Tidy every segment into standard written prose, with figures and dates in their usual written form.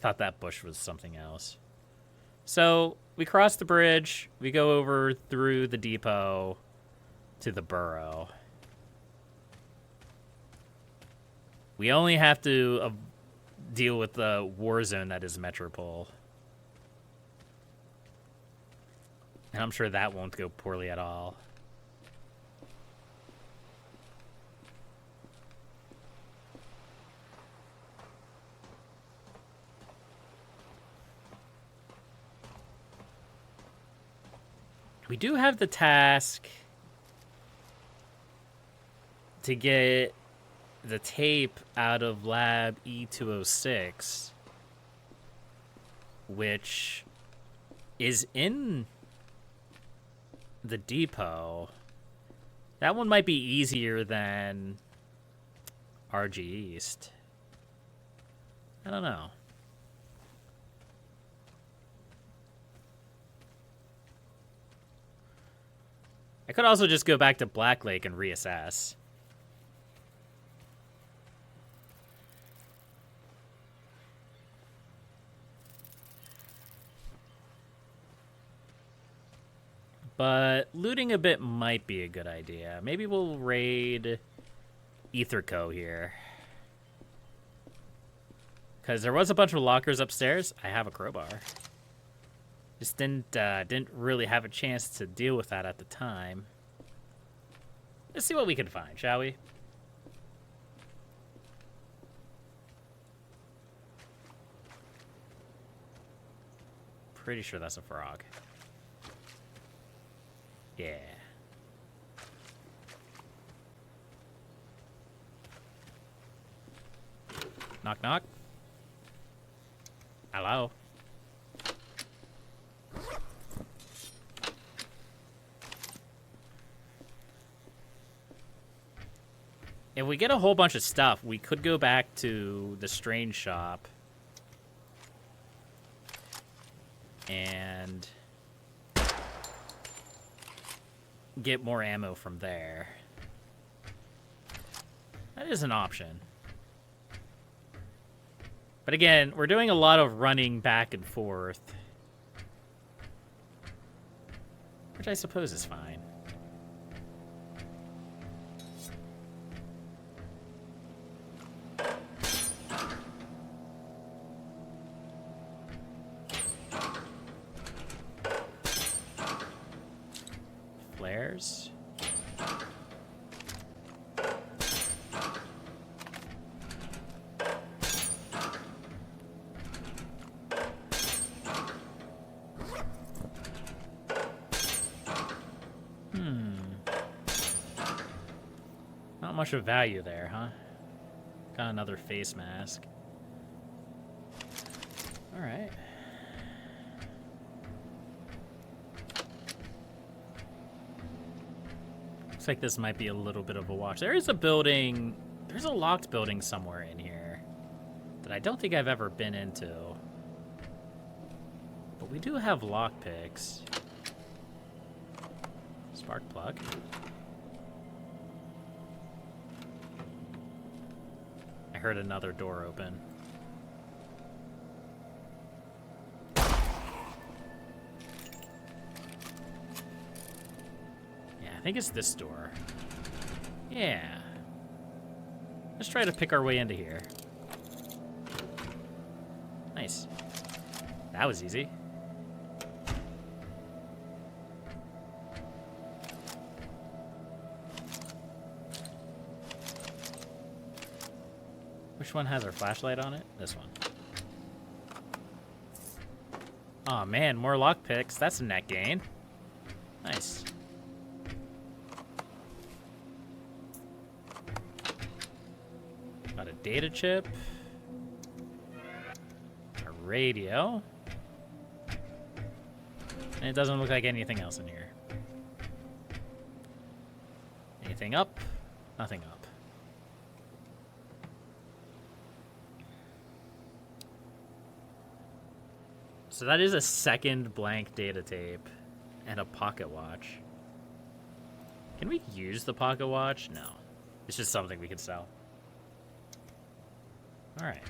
thought that bush was something else. So we cross the bridge. We go over through the depot to the burrow. We only have to deal with the war zone that is Metropole. And I'm sure that won't go poorly at all. We do have the task to get the tape out of lab E206, which is in the depot. That one might be easier than RG East. I don't know. I could also just go back to Black Lake and reassess. But looting a bit might be a good idea. Maybe we'll raid S.T.A.L.K.E.R here. Because there was a bunch of lockers upstairs. I have a crowbar. Just didn't really have a chance to deal with that at the time. Let's see what we can find, shall we? Pretty sure that's a frog. Yeah. Knock, knock. Hello. If we get a whole bunch of stuff, we could go back to the strange shop and get more ammo from there. That is an option. But again, we're doing a lot of running back and forth, which I suppose is fine. Flares. Not much of value there, huh? Got another face mask. All right. Looks like this might be a little bit of a watch. There is a building, there's a locked building somewhere in here that I don't think I've ever been into. But we do have lockpicks. Spark plug. I heard another door open. I think it's this door. Yeah. Let's try to pick our way into here. Nice. That was easy. Which one has our flashlight on it? This one. Aw, man, more lockpicks. That's a net gain. Nice. Got a data chip. A radio. And it doesn't look like anything else in here. Anything up? Nothing up. So that is a second blank data tape and a pocket watch. Can we use the pocket watch? No. It's just something we can sell. All right.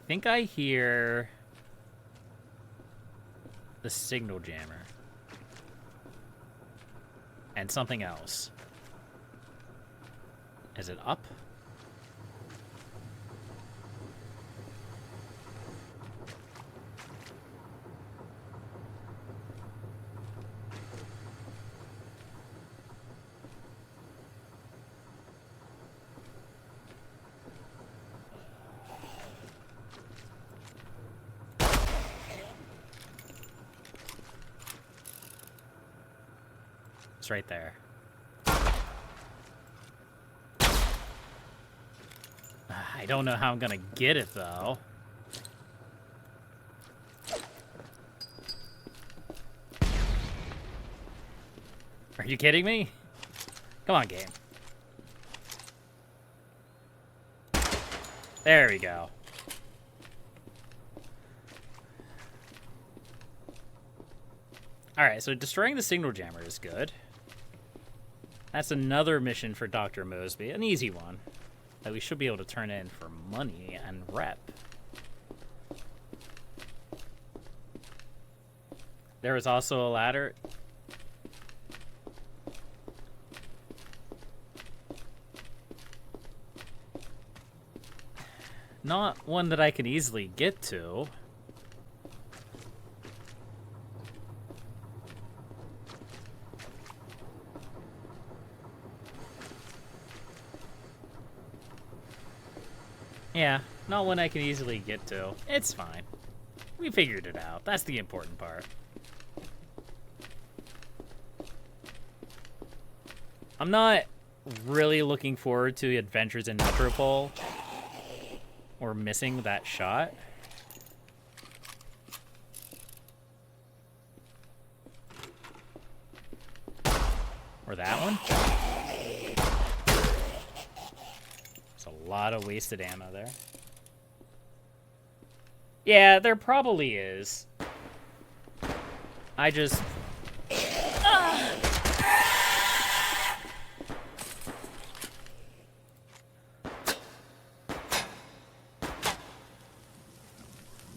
think I hear the signal jammer. And something else. Is it up? It's right there. I don't know how I'm gonna get it, though. Are you kidding me? Come on, game. There we go. Alright, so destroying the signal jammer is good. That's another mission for Dr. Mosby. An easy one that we should be able to turn in for money and rep. There was also a ladder. Not one that I can easily get to. Yeah, not one I can easily get to. It's fine. We figured it out. That's the important part. I'm not really looking forward to Adventures in Metropole or missing that shot. Or that one. There's a lot of wasted ammo there. Yeah, there probably is. I just...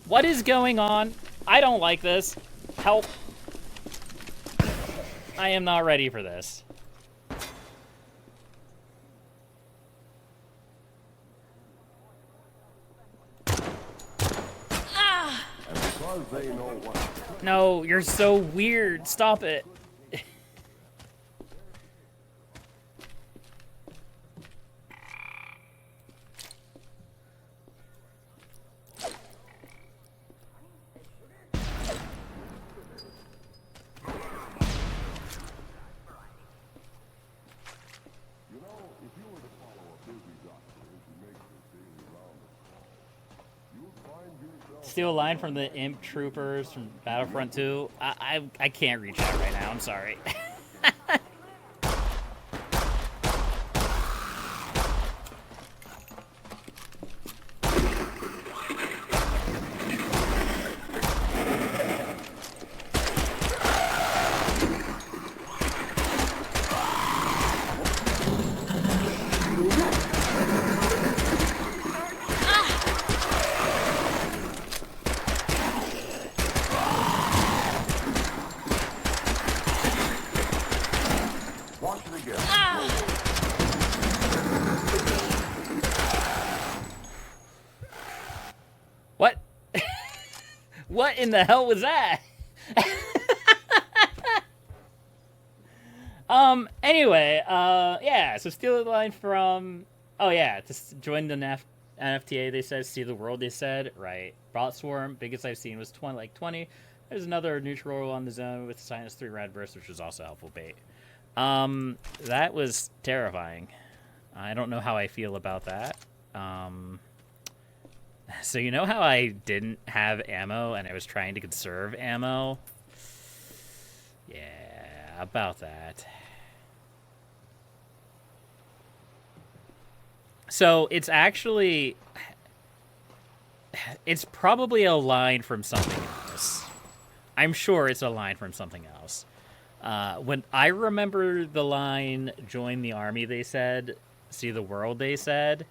What is going on? I don't like this. Help. I am not ready for this. Ah! No, you're so weird. Stop it. Steal a line from the imp troopers from Battlefront 2. I can't reach that right now. I'm sorry. What? What in the hell was that? Anyway, yeah, so steal the line from... Oh, yeah, to join the NFTA, they said. See the world, they said. Right. Bot Swarm, biggest I've seen was 20. There's another neutral on the zone with -3 red burst, which was also helpful bait. That was terrifying. I don't know how I feel about that. So you know how I didn't have ammo and I was trying to conserve ammo? Yeah, about that. So it's actually... It's probably a line from something else. I'm sure it's a line from something else. When I remember the line, join the army, they said, see the world, they said,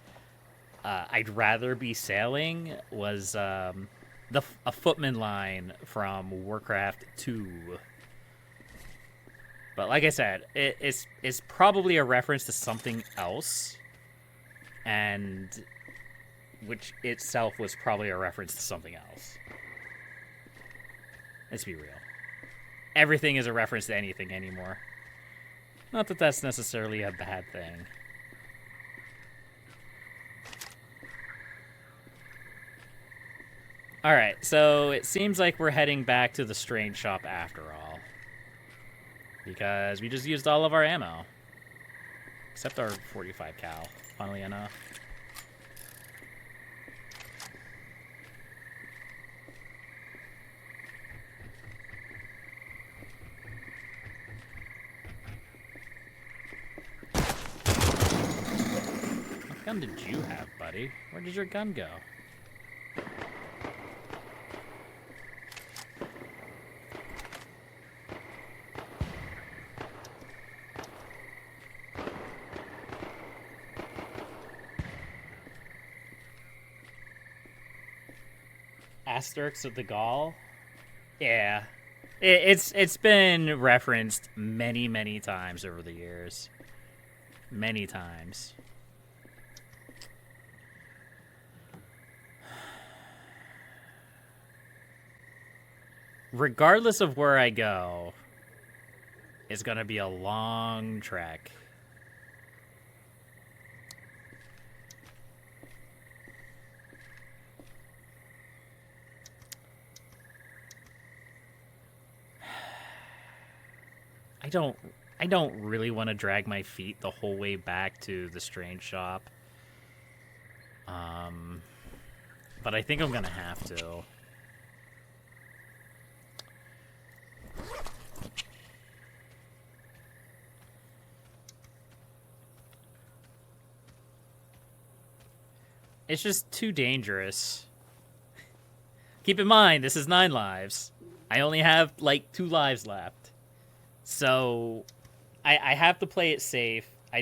I'd rather be sailing was a footman line from Warcraft 2. But like I said, it's probably a reference to something else, and which itself was probably a reference to something else. Let's be real. Everything is a reference to anything anymore. Not that that's necessarily a bad thing. Alright, so it seems like we're heading back to the strange shop after all. Because we just used all of our ammo. Except our 45 cal, funnily enough. What gun did you have, buddy? Where did your gun go? S.T.A.L.K.E.R of the Gall? Yeah. It's been referenced many times over the years. Many times. Regardless of where I go, it's gonna be a long trek. I don't really want to drag my feet the whole way back to the strange shop. But I think I'm gonna have to. It's just too dangerous. Keep in mind, this is 9 lives. I only have, like, 2 lives left. So, I have to play it safe. I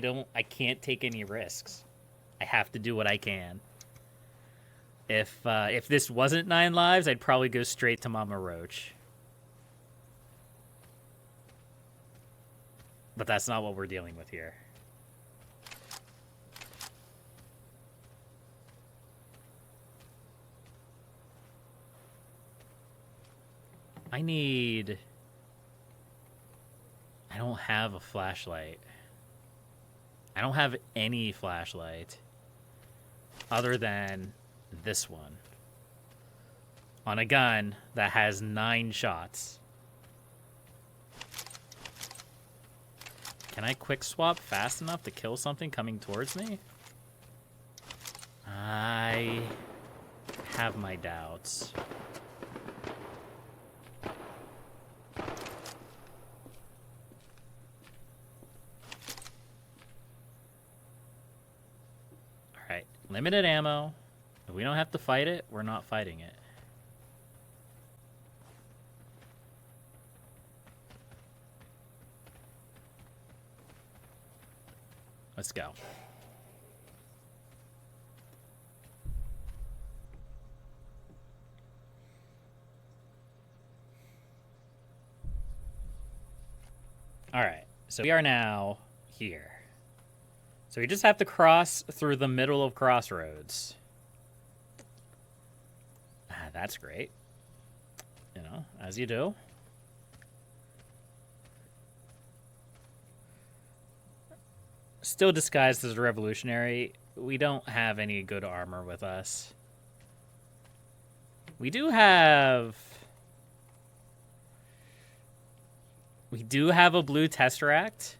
can't take any risks. I have to do what I can. If this wasn't 9 lives, I'd probably go straight to Mama Roach. But that's not what we're dealing with here. I don't have a flashlight. I don't have any flashlight other than this one on a gun that has 9 shots. Can I quick swap fast enough to kill something coming towards me? I have my doubts. Alright, limited ammo. If we don't have to fight it, we're not fighting it. Let's go. All right, so we are now here. So we just have to cross through the middle of Crossroads. Ah, that's great. You know, as you do. Still disguised as a revolutionary, we don't have any good armor with us. We do have a blue Tesseract.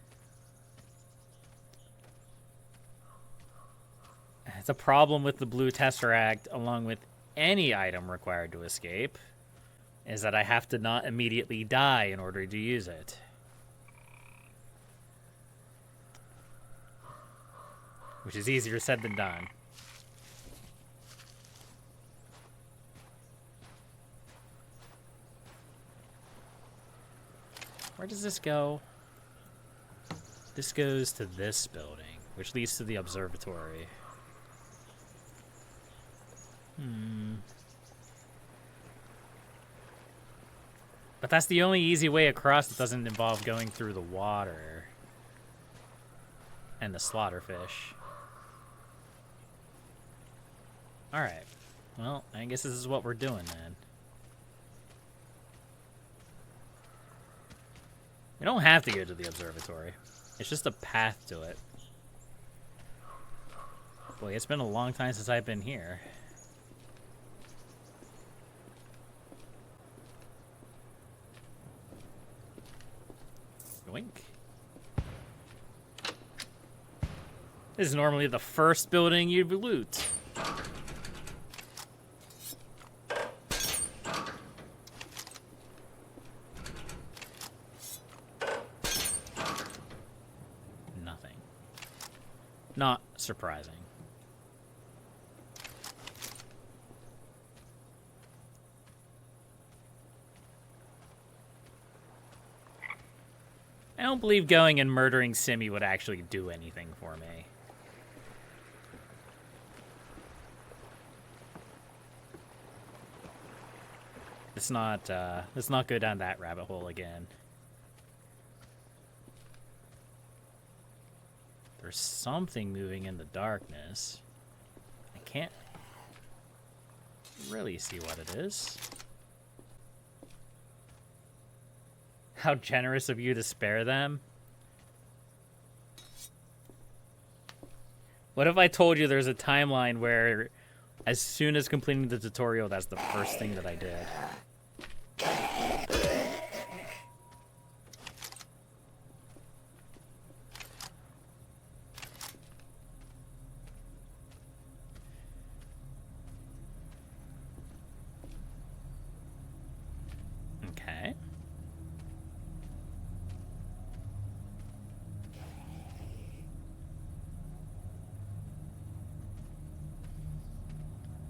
It's a problem with the blue Tesseract, along with any item required to escape, is that I have to not immediately die in order to use it. Which is easier said than done. Where does this go? This goes to this building, which leads to the observatory. But that's the only easy way across that doesn't involve going through the water. And the slaughterfish. Alright. Well, I guess this is what we're doing then. We don't have to go to the observatory. It's just a path to it. Boy, it's been a long time since I've been here. Yoink. This is normally the first building you loot. Nothing. Not surprising. I don't believe going and murdering Simi would actually do anything for me. Let's not go down that rabbit hole again. There's something moving in the darkness. I can't really see what it is. How generous of you to spare them. What if I told you there's a timeline where as soon as completing the tutorial, that's the first thing that I did? Okay.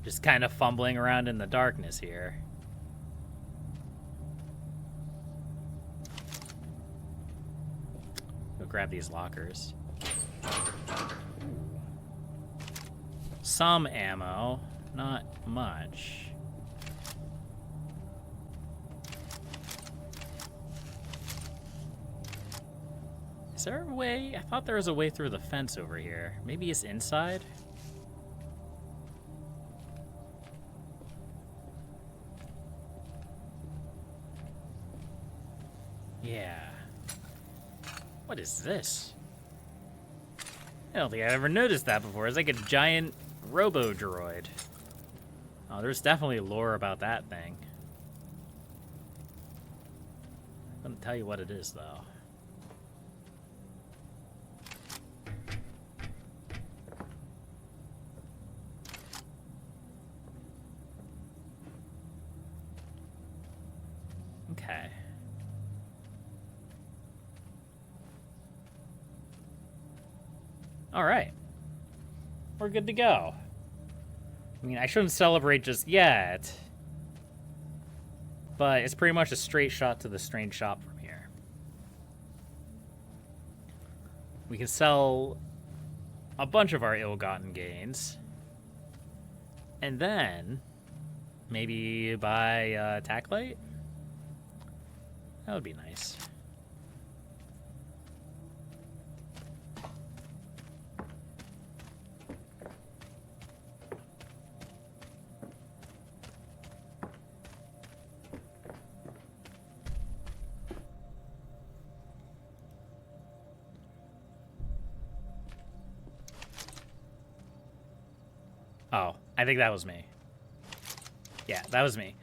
Just kind of fumbling around in the darkness here. Go grab these lockers. Some ammo, not much. Is there a way? I thought there was a way through the fence over here. Maybe it's inside? Yeah. What is this? I don't think I've ever noticed that before. It's like a giant robo-droid. Oh, there's definitely lore about that thing. I couldn't tell you what it is, though. Okay. All right. We're good to go. I mean, I shouldn't celebrate just yet. But it's pretty much a straight shot to the strange shop from here. We can sell a bunch of our ill-gotten gains. And then maybe buy Tacklight? That would be nice. Oh, I think that was me. Yeah, that was me.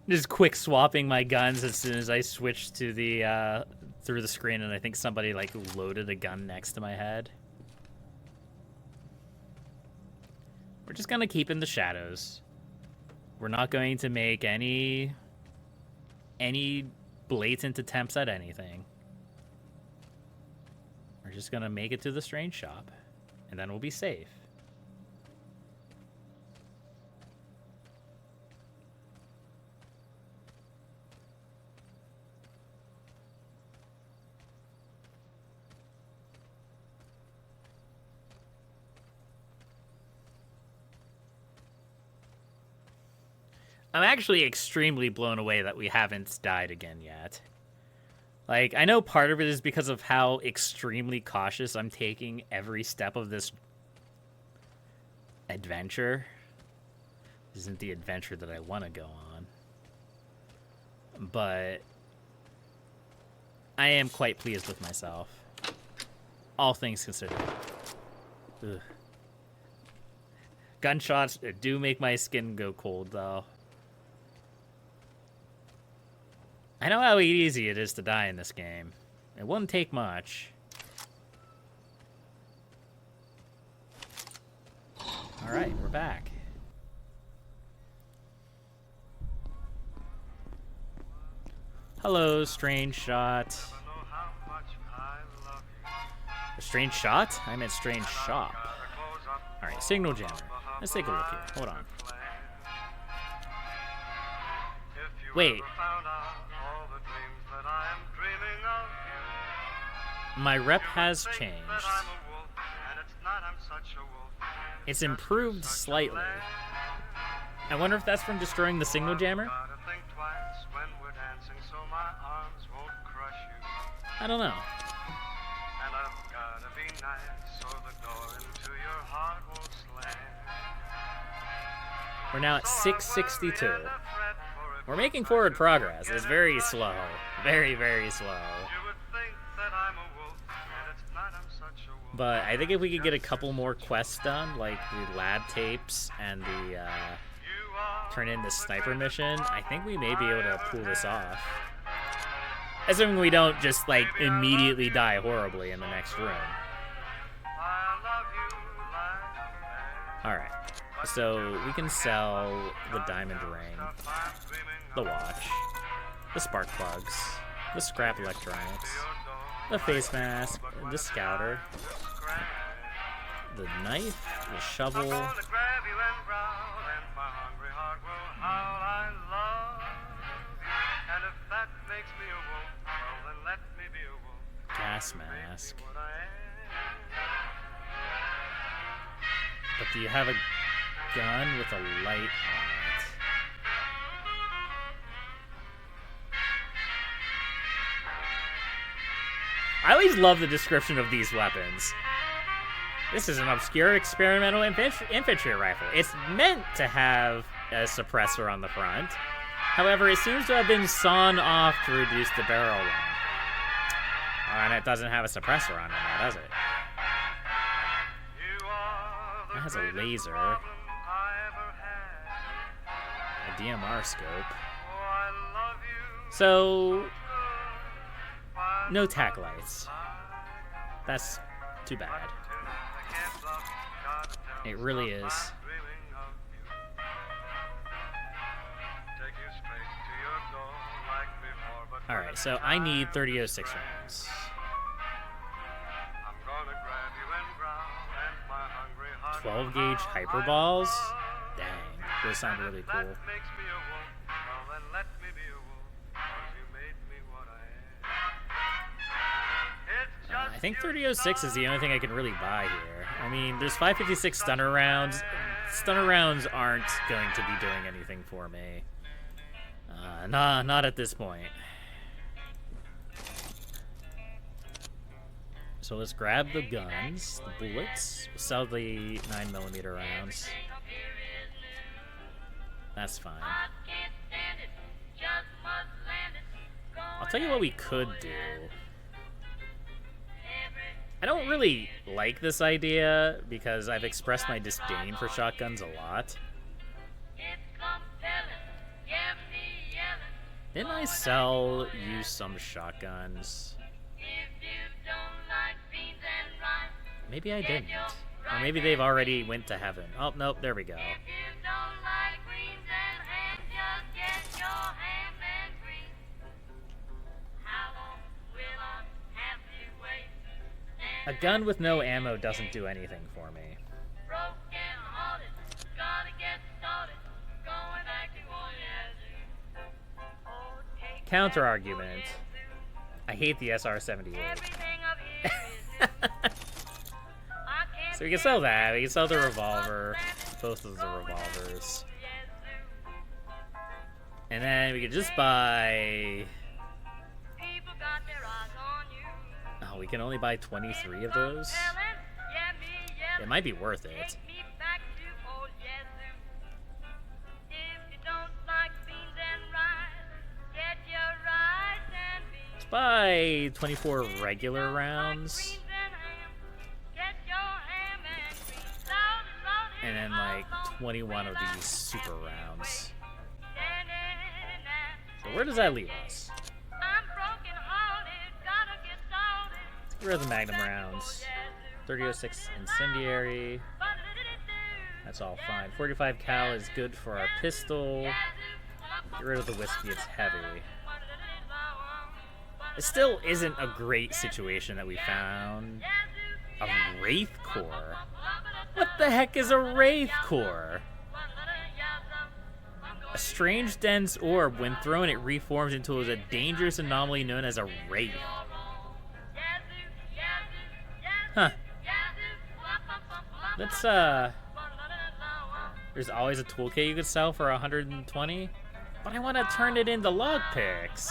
Just quick swapping my guns as soon as I switched to the through the screen, and I think somebody like loaded a gun next to my head. We're just gonna keep in the shadows. We're not going to make any blatant attempts at anything. We're just gonna make it to the strange shop, and then we'll be safe. I'm actually extremely blown away that we haven't died again yet. Like, I know part of it is because of how extremely cautious I'm taking every step of this adventure. This isn't the adventure that I want to go on. But I am quite pleased with myself. All things considered. Ugh. Gunshots do make my skin go cold, though. I know how easy it is to die in this game. It wouldn't take much. Alright, we're back. Hello, strange shot. A strange shot? I meant strange shop. Alright, signal jammer. Let's take a look here. Hold on. Wait. My rep has changed. It's improved slightly. I wonder if that's from destroying the signal jammer? I don't know. We're now at 662. We're making forward progress. It's very slow. Very, very slow. But I think if we could get a couple more quests done, like the lab tapes and the turn in the sniper mission, I think we may be able to pull this off. Assuming we don't just, like, immediately die horribly in the next room. Alright. So, we can sell the diamond ring, the watch, the spark plugs, the scrap electronics, the face mask, the scouter, the knife, the shovel, gas mask. But do you have a gun with a light on it? I always love the description of these weapons. This is an obscure experimental infantry rifle. It's meant to have a suppressor on the front. However, it seems to have been sawn off to reduce the barrel length. And it doesn't have a suppressor on it now, does it? It has a laser. A DMR scope. So, no tack lights. That's too bad. It really is. Alright, so I need 3006 rounds. 12 gauge hyperballs? Dang, those sound really cool. I think 3006 is the only thing I can really buy here. I mean, there's 556 stunner rounds. Stunner rounds aren't going to be doing anything for me. Not at this point. So let's grab the guns, the bullets, sell the 9mm rounds. That's fine. I'll tell you what we could do. I don't really like this idea because I've expressed my disdain for shotguns a lot. Didn't I sell you some shotguns? Maybe I didn't. Or maybe they've already went to heaven. Oh, nope, there we go. A gun with no ammo doesn't do anything for me. Counter-argument. I hate the SR-78. So we can sell that. We can sell the revolver. Both of the revolvers. And then we could just buy... Oh, we can only buy 23 of those? It might be worth it. Let's buy 24 regular rounds. And then like 21 of these super rounds. So where does that leave us? Let's get rid of the Magnum rounds. 3006 incendiary. That's all fine. 45 cal is good for our pistol. Get rid of the whiskey, it's heavy. It still isn't a great situation that we found. A Wraith Core? What the heck is a Wraith Core? A strange dense orb, when thrown, it reforms into a dangerous anomaly known as a Wraith. Huh. Let's, there's always a toolkit you could sell for 120, but I want to turn it into lockpicks.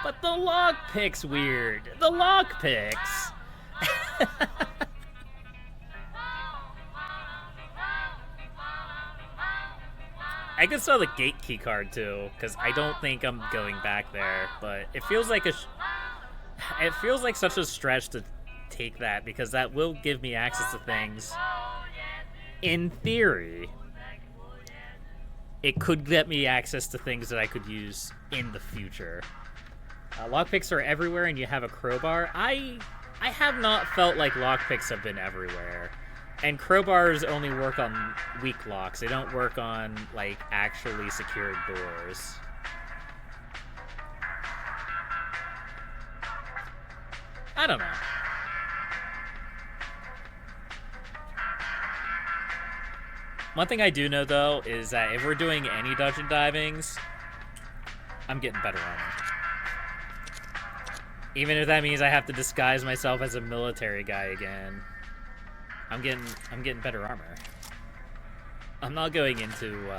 But the lockpick's weird. The lockpicks. I could sell the gate key card too, because I don't think I'm going back there. But it feels like it feels like such a stretch to take that, because that will give me access to things. In theory, it could get me access to things that I could use in the future. Lockpicks are everywhere, and you have a crowbar. I have not felt like lockpicks have been everywhere. And crowbars only work on weak locks. They don't work on, like, actually secured doors. I don't know. One thing I do know, though, is that if we're doing any dungeon divings, I'm getting better armor. Even if that means I have to disguise myself as a military guy again. I'm getting better armor. I'm not going into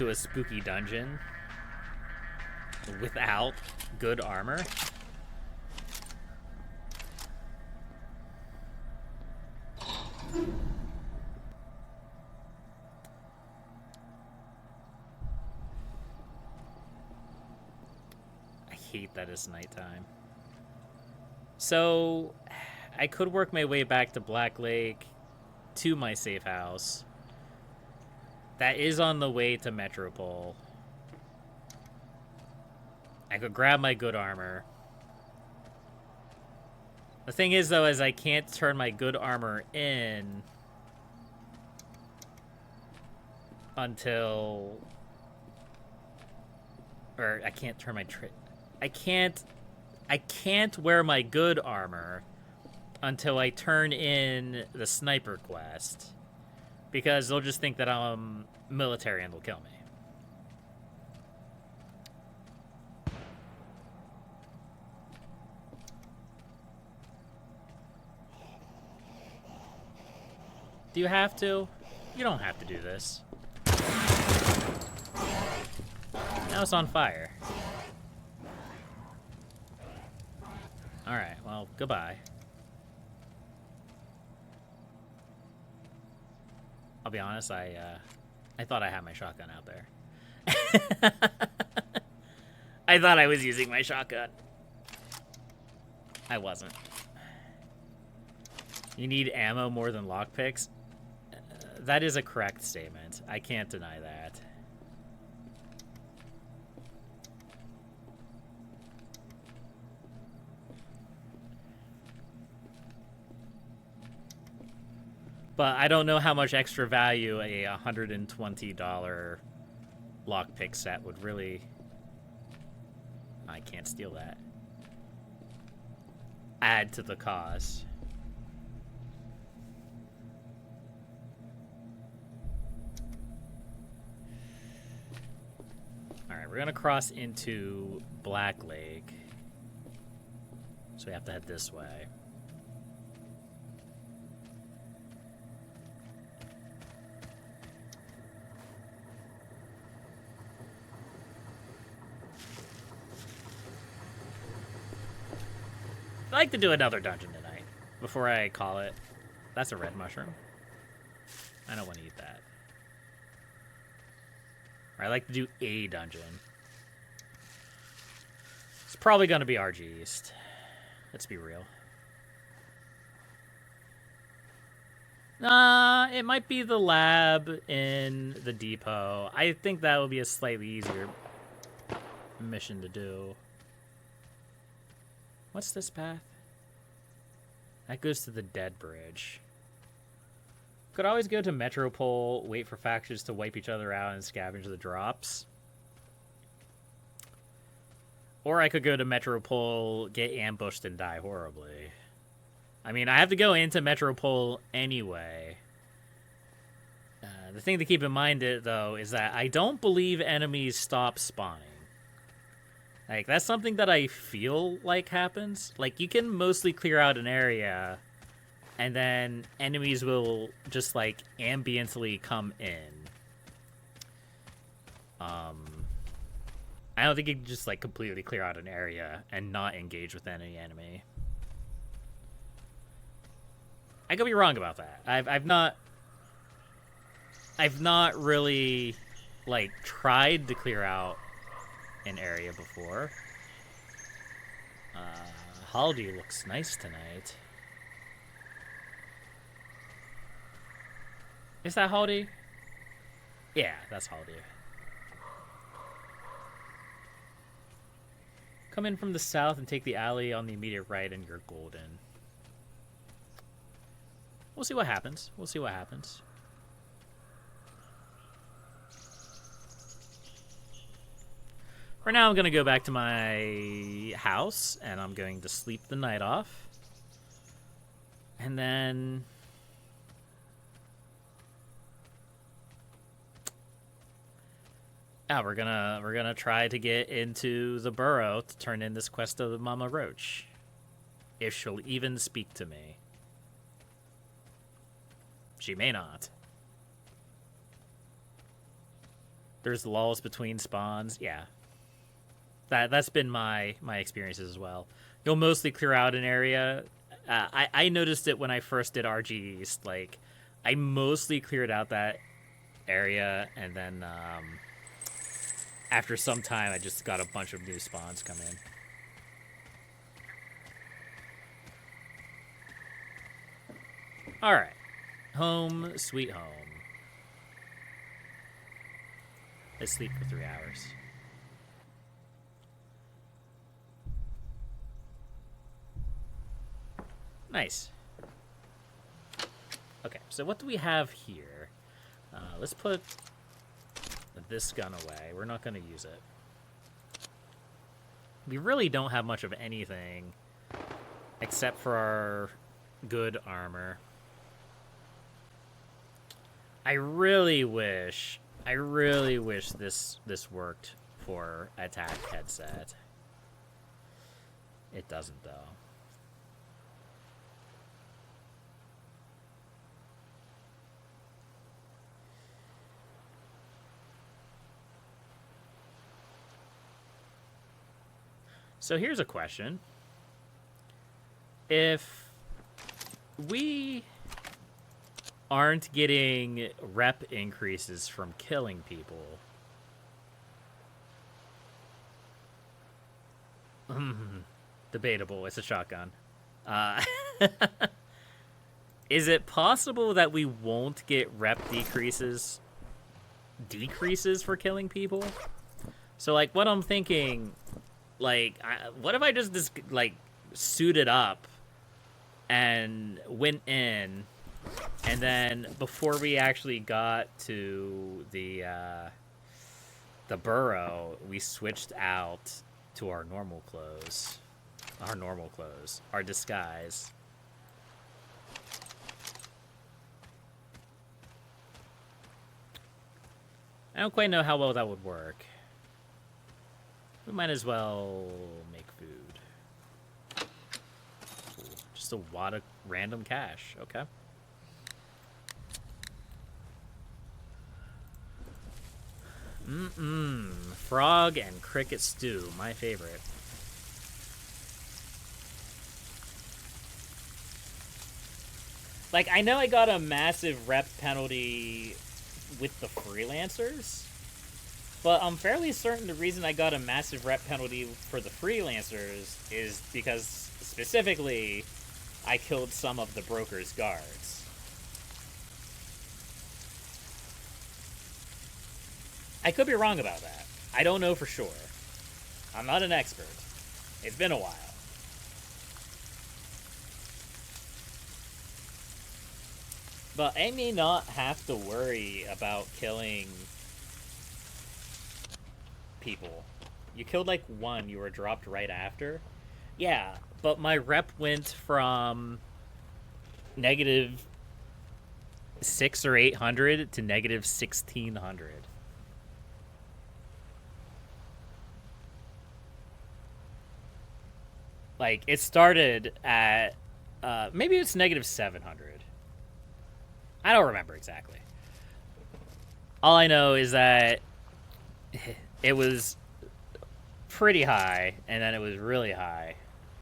a spooky dungeon without good armor. I hate that it's nighttime. So I could work my way back to Black Lake to my safe house. That is on the way to Metropole. I could grab my good armor. The thing is, though, is I can't turn my good armor in until... Or I can't turn my... I can't wear my good armor until I turn in the sniper quest, because they'll just think that I'm military and they'll kill me. Do you have to? You don't have to do this. Now it's on fire. Alright, well, goodbye. I'll be honest, I thought I had my shotgun out there. I thought I was using my shotgun. I wasn't. You need ammo more than lockpicks? That is a correct statement. I can't deny that. But I don't know how much extra value a $120 lockpick set would really... I can't steal that. Add to the cost. Alright, we're gonna cross into Black Lake. So we have to head this way. like to do another dungeon tonight before I call it. That's a red mushroom. I don't want to eat that. Or I like to do a dungeon. It's probably going to be RG East. Let's be real. It might be the lab in the depot. I think that would be a slightly easier mission to do. What's this path? That goes to the dead bridge. Could always go to Metropole, wait for factions to wipe each other out and scavenge the drops. Or I could go to Metropole, get ambushed, and die horribly. I mean, I have to go into Metropole anyway. The thing to keep in mind, though, is that I don't believe enemies stop spawning. Like, that's something that I feel like happens. Like, you can mostly clear out an area, and then enemies will just, like, ambiently come in. I don't think you can just, like, completely clear out an area and not engage with any enemy. I could be wrong about that. I've not really, like, tried to clear out an area before. Holiday looks nice tonight. Is that Holiday? Yeah, that's Holiday. Come in from the south and take the alley on the immediate right and you're golden. We'll see what happens. We'll see what happens. For now, I'm going to go back to my house, and I'm going to sleep the night off. And then... we're gonna try to get into the burrow to turn in this quest of Mama Roach. If she'll even speak to me. She may not. There's lulls between spawns. Yeah. That's been my experiences as well. You'll mostly clear out an area. I noticed it when I first did RG East. Like, I mostly cleared out that area, and then after some time, I just got a bunch of new spawns come in. All right. Home, sweet home. Let's sleep for 3 hours. Nice. Okay, so what do we have here? Let's put this gun away. We're not going to use it. We really don't have much of anything except for our good armor. I really wish this worked for attack headset. It doesn't, though. So here's a question. If we aren't getting rep increases from killing people, debatable, it's a shotgun. Is it possible that we won't get rep decreases for killing people? So, like, what I'm thinking... Like, what if I just like, suited up and went in, and then before we actually got to the burrow, we switched out to our normal clothes. Our disguise. I don't quite know how well that would work. We might as well make food. Cool. Just a wad of random cash. Okay. Frog and cricket stew. My favorite. Like, I know I got a massive rep penalty with the freelancers, but I'm fairly certain the reason I got a massive rep penalty for the freelancers is because, specifically, I killed some of the broker's guards. I could be wrong about that. I don't know for sure. I'm not an expert. It's been a while. But I may not have to worry about killing people. You killed like one, you were dropped right after. Yeah, but my rep went from negative 6 or 800 to negative 1600. Like, it started at maybe it's negative 700. I don't remember exactly. All I know is that it was pretty high, and then it was really high,